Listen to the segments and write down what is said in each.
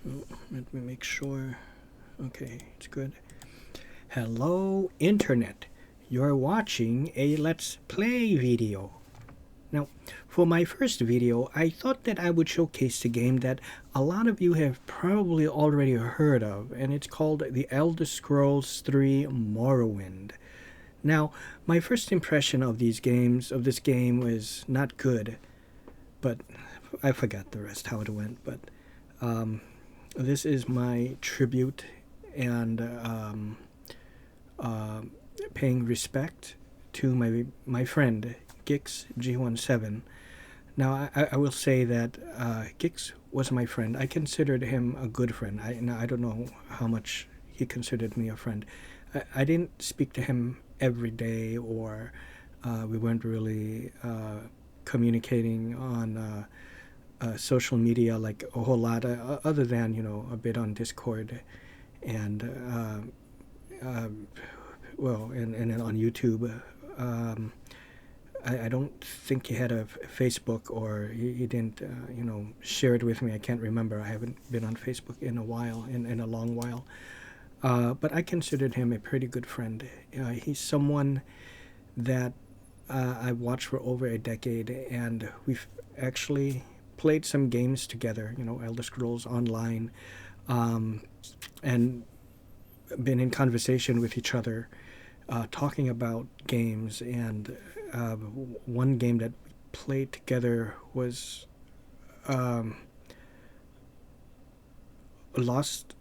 Let me make sure. Okay, it's good. Hello, Internet. You're watching a Let's Play video. Now, for my first video, I thought that I would showcase the game that a lot of you have probably already heard of, and it's called The Elder Scrolls 3 Morrowind. Now, my first impression of this game was not good, but I forgot the rest, how it went, but this is my tribute and paying respect to my friend gixG17. Now I will say that Gix was my friend. I considered him a good friend. I don't know how much he considered me a friend. I didn't speak to him every day, or we weren't really communicating on social media like a whole lot, other than a bit on Discord and and then on YouTube. I don't think he had a Facebook, or he didn't share it with me. I can't remember. I haven't been on Facebook in a while, in a long while. But I considered him a pretty good friend. He's someone that I've watched for over a decade, and we've actually played some games together, Elder Scrolls Online, and been in conversation with each other, talking about games. And one game that we played together was Lost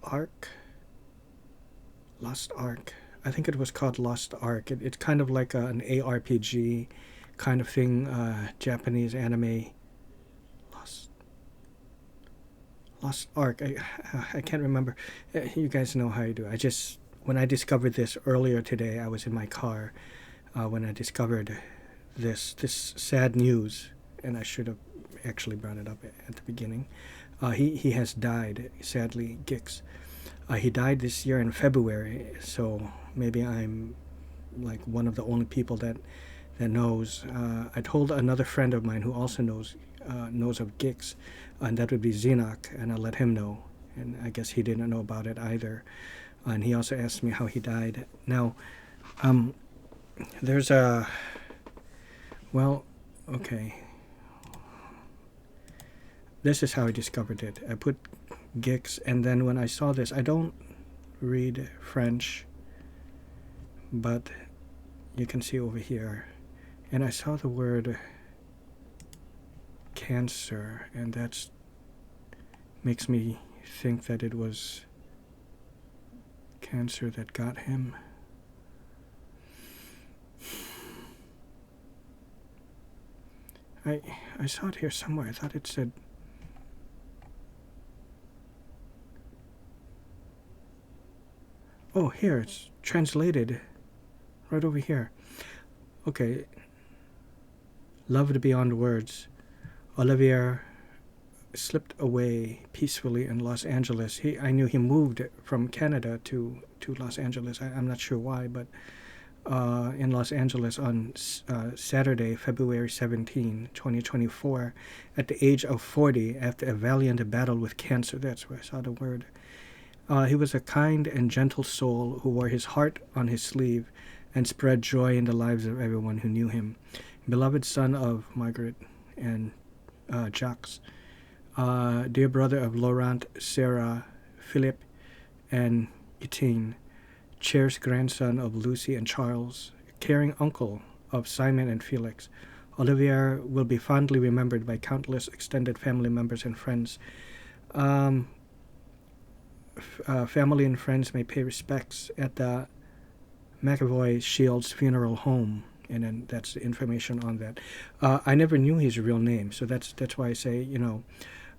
Ark. Lost Ark. I think it was called Lost Ark. It's kind of like an ARPG kind of thing, Japanese anime. Lost Ark. I can't remember. You guys know how I do. When I discovered this earlier today, I was in my car when I discovered this sad news, and I should have actually brought it up at the beginning. He has died, sadly, Gix. He died this year in February, so maybe I'm like one of the only people that knows. I told another friend of mine who also knows of Gix, and that would be Xenoc, and I let him know, and I guess he didn't know about it either. And he also asked me how he died. Now, there's okay. This is how I discovered it. I put Gix, and then when I saw this, I don't read French, but you can see over here, and I saw the word cancer, and that makes me think that it was cancer that got him. I saw it here somewhere. I thought it said here, it's translated right over here. Okay. Loved beyond words. Olivier slipped away peacefully in Los Angeles. I knew he moved from Canada to Los Angeles. I'm not sure why, but in Los Angeles on Saturday, February 17, 2024, at the age of 40, after a valiant battle with cancer. That's where I saw the word. He was a kind and gentle soul who wore his heart on his sleeve and spread joy in the lives of everyone who knew him. Beloved son of Margaret and Jacques, dear brother of Laurent, Sarah, Philippe, and Etienne, cherished grandson of Lucy and Charles, caring uncle of Simon and Felix, Olivier will be fondly remembered by countless extended family members and friends. Family and friends may pay respects at the McAvoy Shields Funeral Home, and then that's the information on that. I never knew his real name, so that's why I say,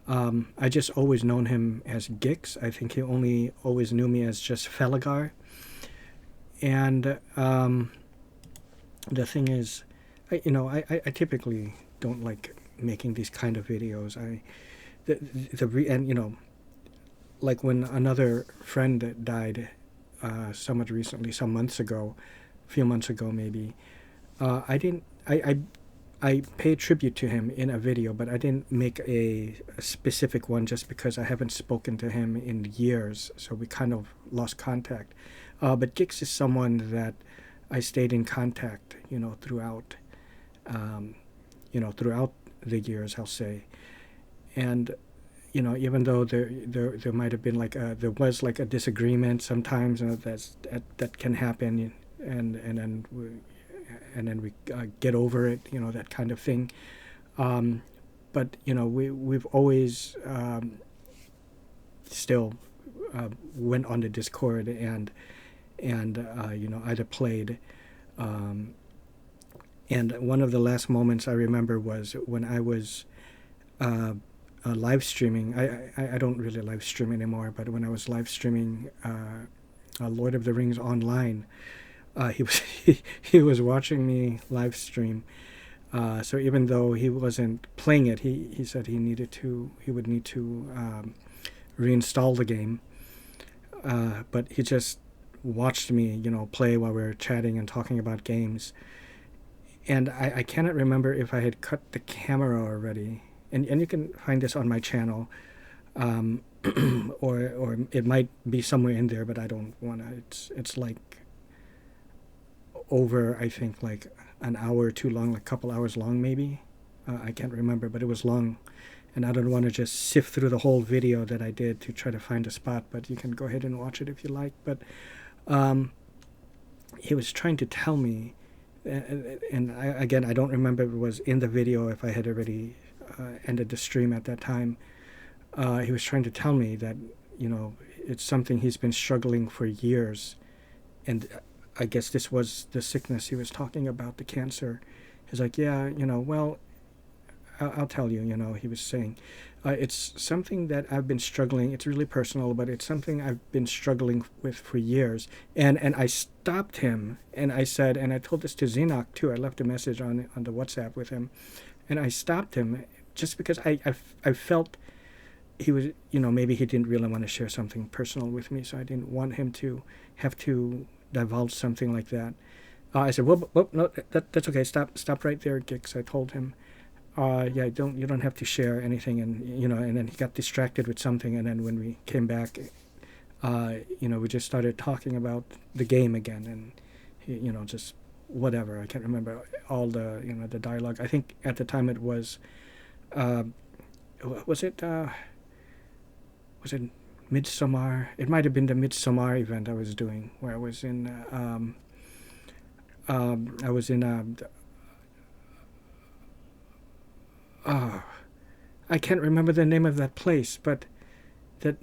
I just always known him as Gix. I think he only always knew me as just Falagar. And the thing is, I typically don't like making these kind of videos. Like when another friend died somewhat recently, some months ago, a few months ago maybe, I I paid tribute to him in a video, but I didn't make a specific one just because I haven't spoken to him in years, so we kind of lost contact. But gixG is someone that I stayed in contact, throughout, throughout the years, I'll say. And even though there might have been there was like a disagreement sometimes, that can happen, and then we get over it, that kind of thing. But we've always still went on the Discord and either played. And one of the last moments I remember was when I was live streaming. I don't really live stream anymore, but when I was live streaming Lord of the Rings online, he was he was watching me live stream. So even though he wasn't playing it, he said he would need to reinstall the game. But he just watched me, play while we were chatting and talking about games. And I cannot remember if I had cut the camera already. And you can find this on my channel, or it might be somewhere in there, but I don't want to. It's like over, I think, like an hour or too long, like a couple hours long maybe. I can't remember, but it was long, and I don't want to just sift through the whole video that I did to try to find a spot. But you can go ahead and watch it if you like. But he was trying to tell me, and I don't remember if it was in the video, if I had already ended the stream at that time. He was trying to tell me that it's something he's been struggling for years, and I guess this was the sickness he was talking about, the cancer. He's like, yeah, well, I'll tell you, he was saying, it's something that I've been struggling. It's really personal, but it's something I've been struggling with for years. And I stopped him, and I said, and I told this to Xenoc too. I left a message on the WhatsApp with him, and I stopped him just because I felt he was, maybe he didn't really want to share something personal with me, so I didn't want him to have to divulge something like that. I said, well, no, that's okay. Stop right there, gixG. I told him, yeah, you don't have to share anything, and and then he got distracted with something, and then when we came back, we just started talking about the game again, and he, just whatever. I can't remember all the the dialogue. I think at the time it was, was it Midsummer? It might have been the Midsummer event I was doing, where I was in I can't remember the name of that place, but that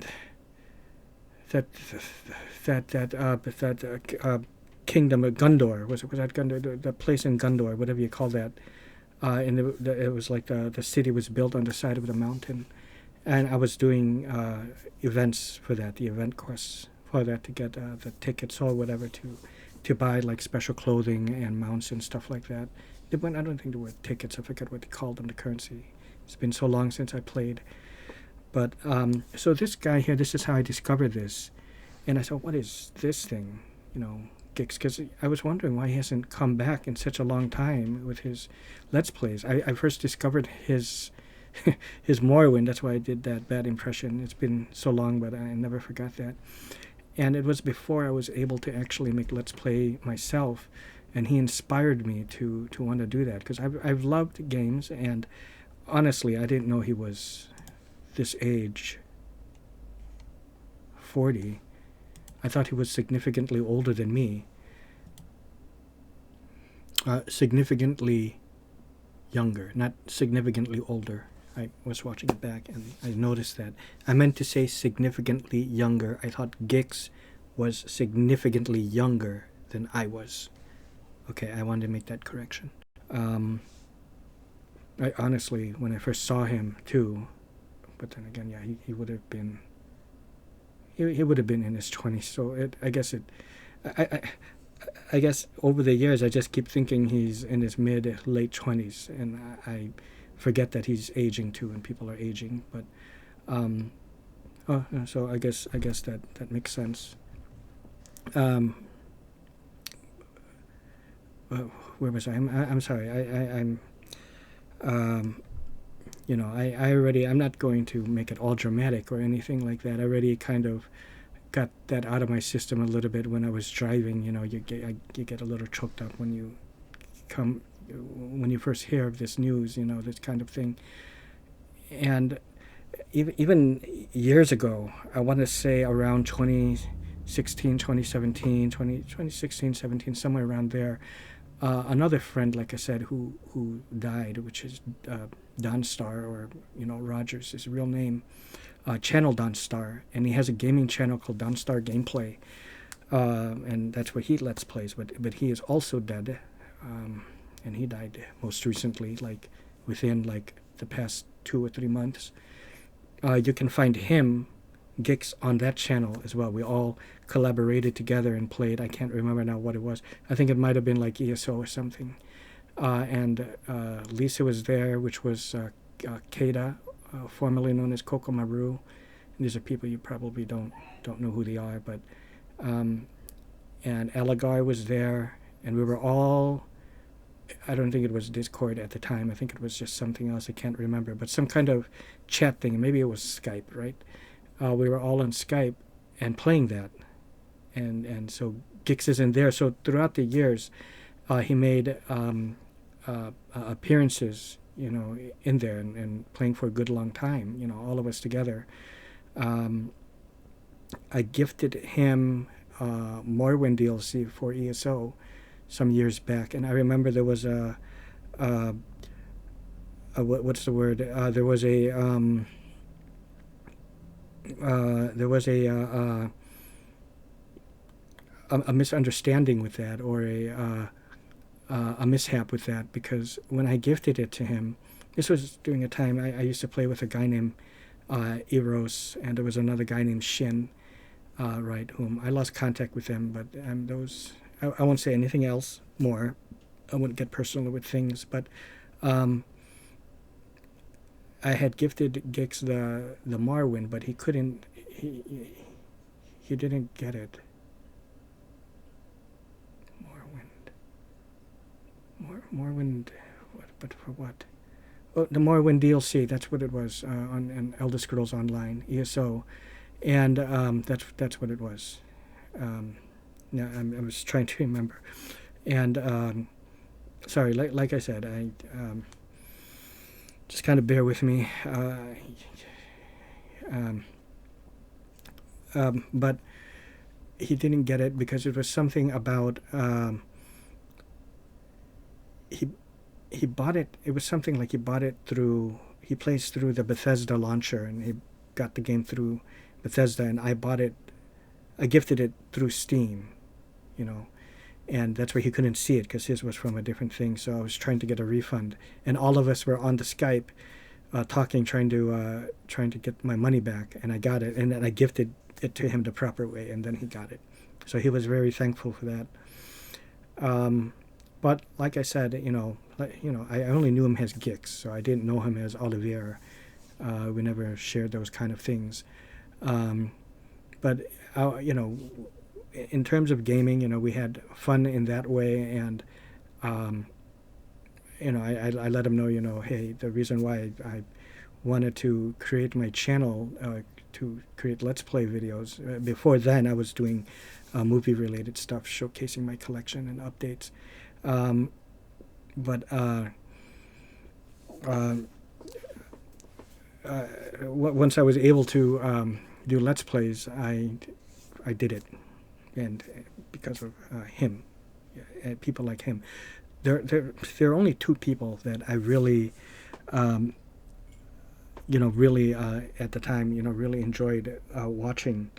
kingdom of Gondor, was that Gondor, the place in Gondor, whatever you call that, and it was like the city was built on the side of the mountain, and I was doing events for that, the event course for that, to get the tickets or whatever to buy like special clothing and mounts and stuff like that. I don't think there were tickets. I forget what they called them, the currency. It's been so long since I played. But so this guy here, this is how I discovered this, and I thought, what is this thing, gixG? Because I was wondering why he hasn't come back in such a long time with his Let's Plays. I first discovered his his Morrowind. That's why I did that bad impression. It's been so long, but I never forgot that. And it was before I was able to actually make Let's Play myself, and he inspired me to want to do that, because I've loved games, and honestly, I didn't know he was this age, 40. I thought he was significantly older than me. Significantly younger, not significantly older. I was watching it back and I noticed that. I meant to say significantly younger. I thought gixG was significantly younger than I was. Okay, I wanted to make that correction. I honestly, when I first saw him too, but then again, yeah, he would have been. He would have been in his 20s. So I guess over the years I just keep thinking he's in his late 20s, and I forget that he's aging too, and people are aging. But so I guess that makes sense. Where was I? I'm sorry. You know, I'm not going to make it all dramatic or anything like that. I already kind of got that out of my system a little bit when I was driving. You know, you get a little choked up when you first hear of this news, you know, this kind of thing. And even years ago, I want to say around 2016, 2017, 2016, 17, somewhere around there, another friend, like I said, who died, which is Don Star, or, you know, Rogers, his real name, channel Don Star, and he has a gaming channel called Don Star Gameplay, and that's where he Let's Plays, but he is also dead, and he died most recently, like within like the past 2 or 3 months. You can find him, Gix, on that channel as well. We all collaborated together and played. I can't remember now what it was. I think it might have been like ESO or something. And Lisa was there, which was Keita, formerly known as Coco Maru. These are people you probably don't know who they are, but and Falagar was there, and we were all. I don't think it was Discord at the time. I think it was just something else. I can't remember, but some kind of chat thing. Maybe it was Skype, right? We were all on Skype and playing that, and so Gix is in there. So throughout the years, he made appearances, you know, in there and playing for a good long time. You know, all of us together. I gifted him Morrowind DLC for ESO some years back, and I remember there was what's the word? There was a misunderstanding with that, or a mishap with that, because when I gifted it to him, this was during a time I used to play with a guy named Eros, and there was another guy named Shin, right, whom I lost contact with them, but those. I won't say anything else more. I wouldn't get personal with things, but I had gifted Gix the Morrowind, but he couldn't. He didn't get it. Morrowind, what? But for what? Oh, the Morrowind DLC. That's what it was on Elder Scrolls Online ESO, and that's what it was. Yeah, I was trying to remember, and sorry, like I said, I just kind of bear with me. But he didn't get it because it was something about he bought it. It was something like he bought it through. He plays through the Bethesda launcher, and he got the game through Bethesda, and I bought it. I gifted it through Steam, you know, and that's why he couldn't see it because his was from a different thing. So I was trying to get a refund, and all of us were on the Skype, talking, trying to get my money back, and I got it, and then I gifted it to him the proper way, and then he got it. So he was very thankful for that. But like I said, I only knew him as Gix, so I didn't know him as Olivier. We never shared those kind of things. But in terms of gaming, we had fun in that way, and I let him know, hey, the reason why I wanted to create my channel, to create Let's Play videos. Before then, I was doing movie-related stuff, showcasing my collection and updates. Once I was able to do Let's Plays, I did it, and because of him, people like him. There are only two people that I really, really at the time, really enjoyed watching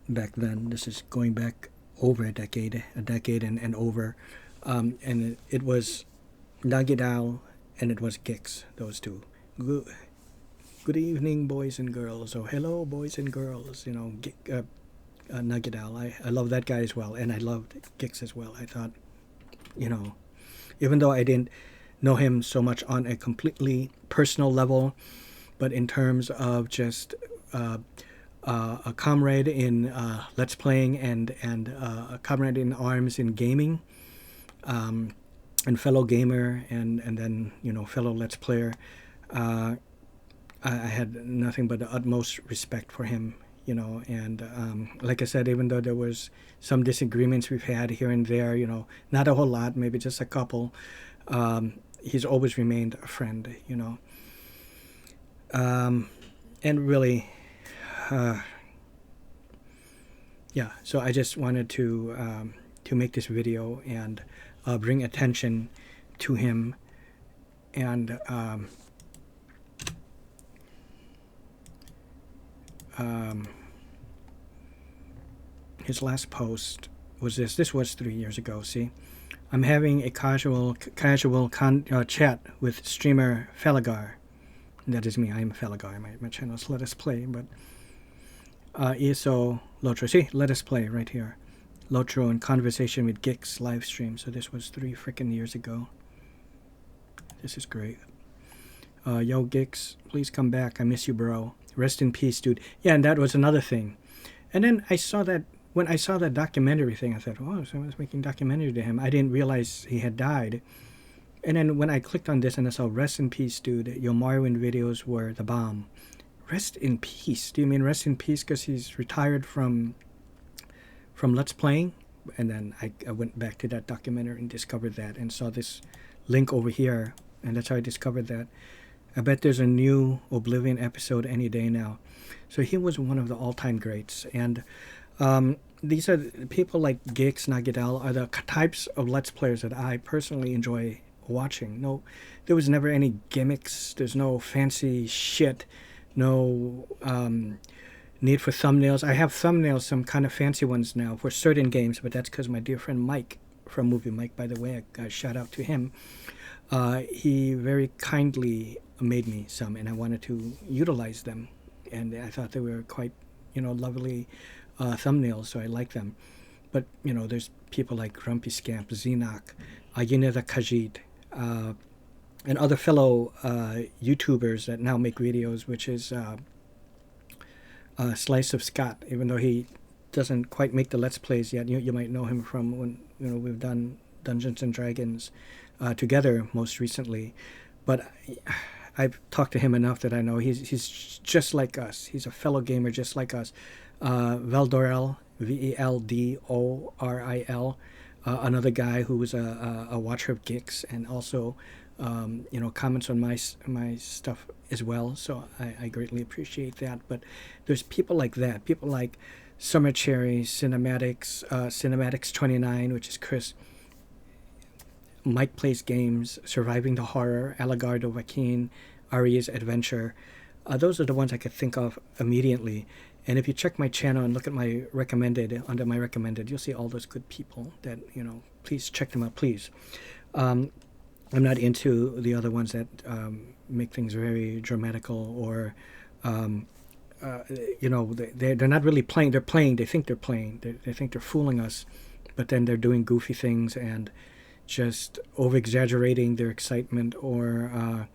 back then. This is going back over a decade and over, and it was Nagidal and it was Gix, those two. Good evening, boys and girls. Oh, hello, boys and girls. Nagidal. I love that guy as well, and I loved Gix as well. I thought, even though I didn't know him so much on a completely personal level, but in terms of just a comrade in Let's Playing and a comrade in arms in gaming, and fellow gamer, and then, you know, fellow Let's Player. I had nothing but the utmost respect for him, you know, and like I said, even though there was some disagreements we've had here and there, you know, not a whole lot, maybe just a couple, he's always remained a friend, you know. And really, yeah, so I just wanted to make this video and bring attention to him, and his last post was this. This was 3 years ago. See, I'm having a casual chat with streamer Falagar. That is me. I am Falagar. My channel is Let Us Play, but ESO Lotro. See, Let Us Play right here. Lotro in conversation with gixG live stream. So this was 3 freaking years ago. This is great. Yo, gixG, please come back. I miss you, bro. Rest in peace, dude. Yeah, and that was another thing. And then I saw that, when I saw that documentary thing, I thought, oh, someone's making documentary to him. I didn't realize he had died. And then when I clicked on this and I saw, rest in peace, dude. Your Morrowind videos were the bomb. Rest in peace? Do you mean rest in peace because he's retired from Let's Playing? And then I went back to that documentary and discovered that, and saw this link over here, and that's how I discovered that. I bet there's a new Oblivion episode any day now. So he was one of the all-time greats. And these are people like gixG, Nagidal, are the types of Let's Players that I personally enjoy watching. No, there was never any gimmicks. There's no fancy shit. No need for thumbnails. I have thumbnails, some kind of fancy ones now for certain games, but that's because my dear friend Mike from Movie Mike, by the way, a shout out to him. He very kindly made me some, and I wanted to utilize them, and I thought they were quite, you know, lovely thumbnails, so I like them. But, you know, there's people like Grumpy Scamp, Xenoc, Yuneda Kajit, and other fellow YouTubers that now make videos, which is Slice of Scott, even though he doesn't quite make the Let's Plays yet. You might know him from when, you know, we've done Dungeons and Dragons together most recently. But I've talked to him enough that I know he's just like us. He's a fellow gamer just like us. Veldorel, Veldoril, another guy who was a watcher of gixG, and also you know, comments on my stuff as well. So I greatly appreciate that. But there's people like that. People like Summer Cherry, Cinematics 29, which is Chris. Mike Plays Games, Surviving the Horror, Alagardo Joaquin, Ari's Adventure. Those are the ones I could think of immediately. And if you check my channel and look at my recommended, under my recommended, you'll see all those good people that, you know, please check them out, please. I'm not into the other ones that make things very dramatical, or, you know, they're not really playing. They're playing. They think they're playing. They think they're fooling us, but then they're doing goofy things and just over-exaggerating their excitement, or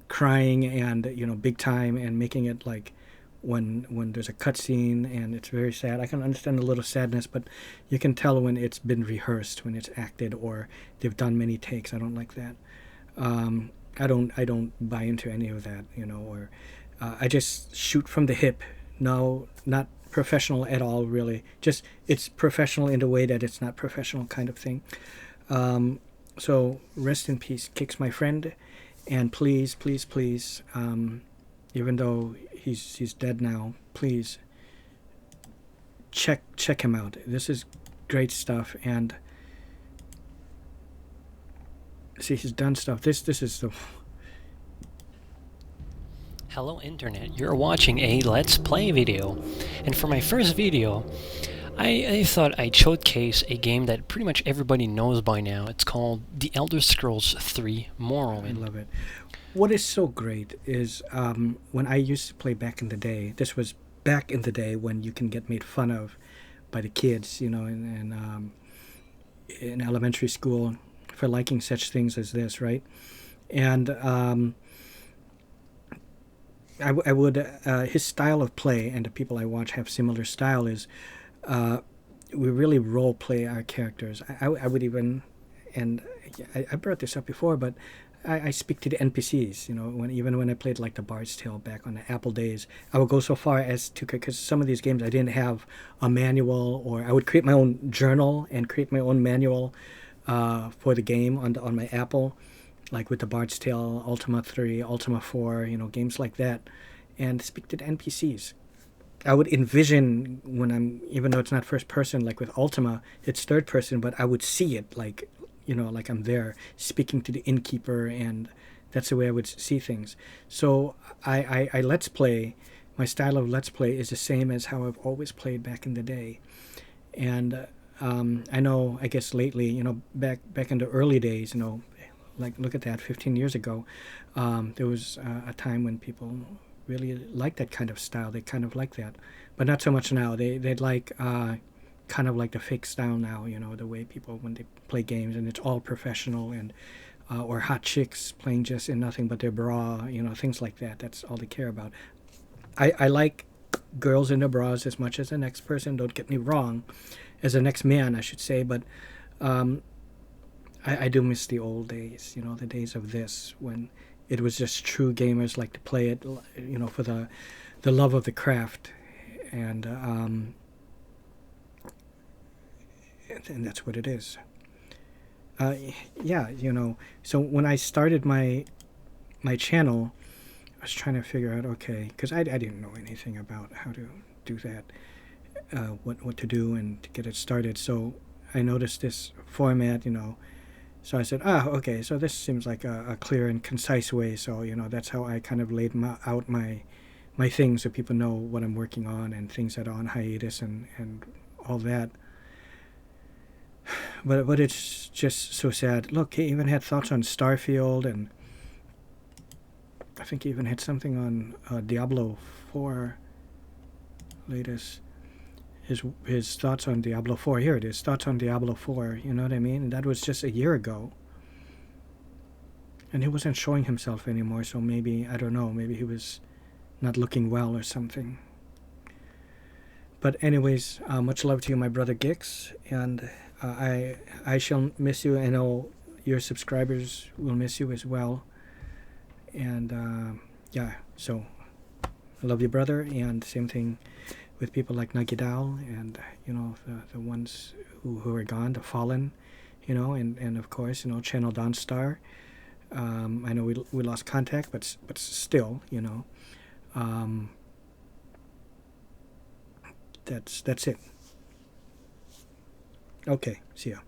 crying, and, you know, big time, and making it like when there's a cutscene and it's very sad. I can understand a little sadness, but you can tell when it's been rehearsed, when it's acted, or they've done many takes. I don't like that. I don't buy into any of that, you know. Or I just shoot from the hip. No, not professional at all, really. Just, it's professional in the way that it's not professional, kind of thing. So rest in peace, gixG, my friend, and please, even though he's dead now, please check him out. This is great stuff. And see, he's done stuff. This is the... Hello Internet, you're watching a Let's Play video, and for my first video, I thought I'd showcase a game that pretty much everybody knows by now. It's called The Elder Scrolls 3 Morrowind. I love it. What is so great is when I used to play back in the day, this was back in the day when you can get made fun of by the kids, you know, in elementary school for liking such things as this, right? And I would his style of play, and the people I watch have similar style, is we really role play our characters. I would even and I brought this up before, but I speak to the NPCs. You know, even when I played like the Bard's Tale back on the Apple days, I would go so far as to, because some of these games I didn't have a manual, or I would create my own journal and create my own manual for the game on my Apple, like with the Bard's Tale, Ultima 3, Ultima 4, you know, games like that, and speak to the NPCs. I would envision when I'm, even though it's not first person, like with Ultima, it's third person, but I would see it like, you know, like I'm there speaking to the innkeeper, and that's the way I would see things. So I Let's Play, my style of Let's Play is the same as how I've always played back in the day. And I know, I guess lately, you know, back in the early days, you know, like look at that, 15 years ago, there was a time when people really liked that kind of style. They kind of like that, but not so much now. They'd like kind of like the fake style now, you know, the way people, when they play games and it's all professional, and or hot chicks playing just in nothing but their bra, you know, things like that. That's all they care about. I like girls in their bras as much as the next person, don't get me wrong, as the next man, I should say, but I do miss the old days, you know, the days of this, when it was just true gamers like to play it, you know, for the love of the craft, and that's what it is. Yeah, you know, so when I started my channel, I was trying to figure out, okay, because I didn't know anything about how to do that, what to do and to get it started. So I noticed this format, you know. So I said, okay, so this seems like a clear and concise way. So, you know, that's how I kind of laid out my things, so people know what I'm working on and things that are on hiatus and all that. But it's just so sad. Look, he even had thoughts on Starfield, and I think he even had something on Diablo 4 latest. His thoughts on Diablo 4. Here it is, thoughts on Diablo 4, you know what I mean? And that was just a year ago. And he wasn't showing himself anymore, so maybe, I don't know, maybe he was not looking well or something. But anyways, much love to you, my brother Gix, and I shall miss you. I know your subscribers will miss you as well. And yeah, so I love you, brother, and same thing with people like Nagidal, and you know, the ones who are gone, the fallen, you know, and of course, you know, Channel Dawnstar. I know we lost contact, but still, you know, that's it. Okay, see ya.